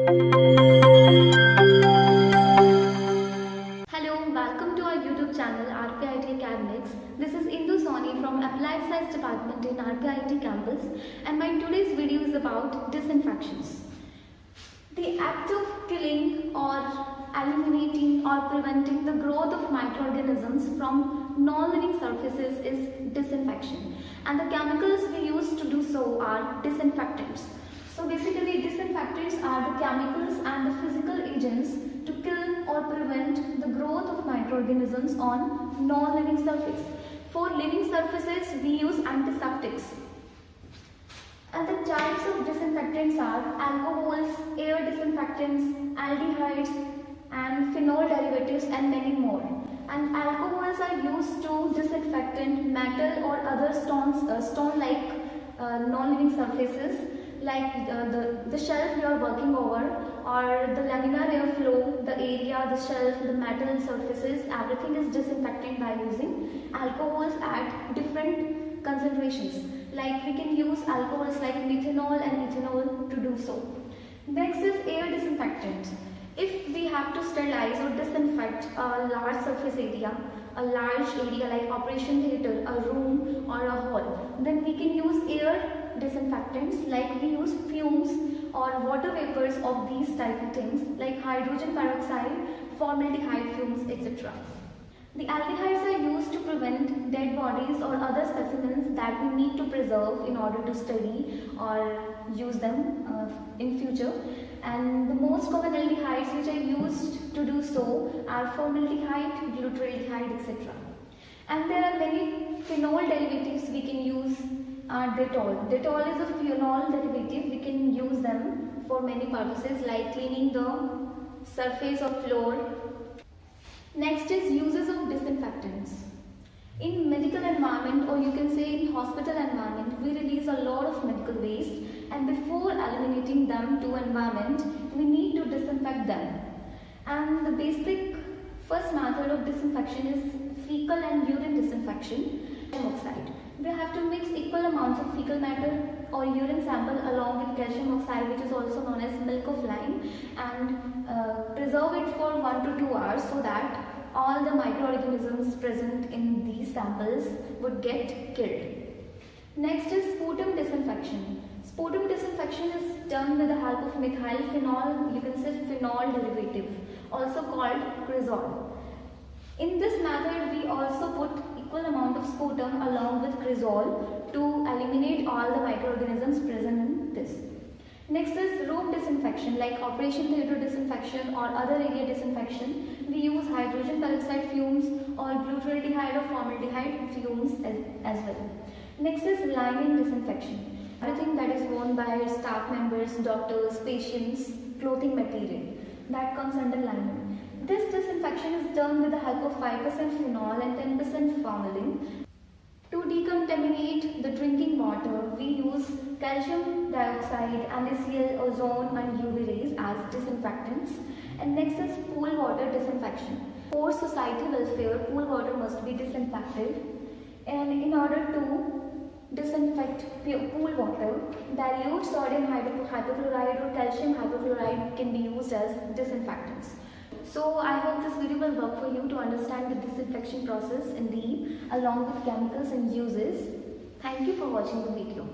Hello, welcome to our YouTube channel RPIIT Academics. This is Indu from Applied Science Department in RPIIT campus, and my today's video is about disinfections. The act of killing or eliminating or preventing the growth of microorganisms from non-living surfaces is disinfection, and the chemicals we use to do so are disinfectants. So basically, disinfectants are the chemicals and the physical agents to kill or prevent the growth of microorganisms on non-living surface. For living surfaces, we use antiseptics. And the types of disinfectants are alcohols, air disinfectants, aldehydes, and phenol derivatives, and many more. And alcohols are used to disinfect metal or other stone-like non-living surfaces, like the shelf you are working over, or the laminar air flow, the area, the shelf, the metal surfaces, everything is disinfected by using alcohols at different concentrations. Like we can use alcohols like methanol and ethanol to do so. Next is air disinfectant. If we have to sterilize or disinfect a large surface area, a large area like operation theatre, a room or a hall, then we can use air disinfectants, like we use fumes or water vapors of these type of things like hydrogen peroxide, formaldehyde fumes, etc. The aldehydes are used to prevent dead bodies or other specimens that we need to preserve in order to study or use them in future. And the most common aldehydes which are used to do so are formaldehyde, glutaraldehyde, etc. And there are many phenol derivatives we can use. Dettol. Dettol is a phenol derivative. We can use them for many purposes like cleaning the surface of floor. Next is uses of disinfectants. In medical environment, or you can say in hospital environment, we release a lot of medical waste, and before eliminating them to environment, we need to disinfect them. And the basic first method of disinfection is fecal and urine disinfection. Calcium oxide. We have to mix equal amounts of fecal matter or urine sample along with calcium oxide, which is also known as milk of lime, and preserve it for 1 to 2 hours so that all the microorganisms present in these samples would get killed. Next is sputum disinfection. Sputum disinfection is done with the help of methyl phenol, you can say phenol derivative, also called cresol. In this method, we also put equal amount of sputum along with cresol to eliminate all the microorganisms present in this. Next is room disinfection, like operation theatre disinfection or other area disinfection. We use hydrogen peroxide fumes or glutaraldehyde or formaldehyde fumes as well. Next is linen disinfection. Everything that is worn by staff members, doctors, patients, clothing material, that comes under linen. This disinfection is done with the help of 5% phenol and 10% formalin. To decontaminate the drinking water, we use calcium dioxide, NaCl, ozone and UV rays as disinfectants. And next is pool water disinfection. For society welfare, pool water must be disinfected. And in order to disinfect pool water, dilute sodium hypochlorite or calcium hypochlorite can be used as disinfectants. So I hope this video will work for you to understand the disinfection process in deep along with chemicals and uses. Thank you for watching the video.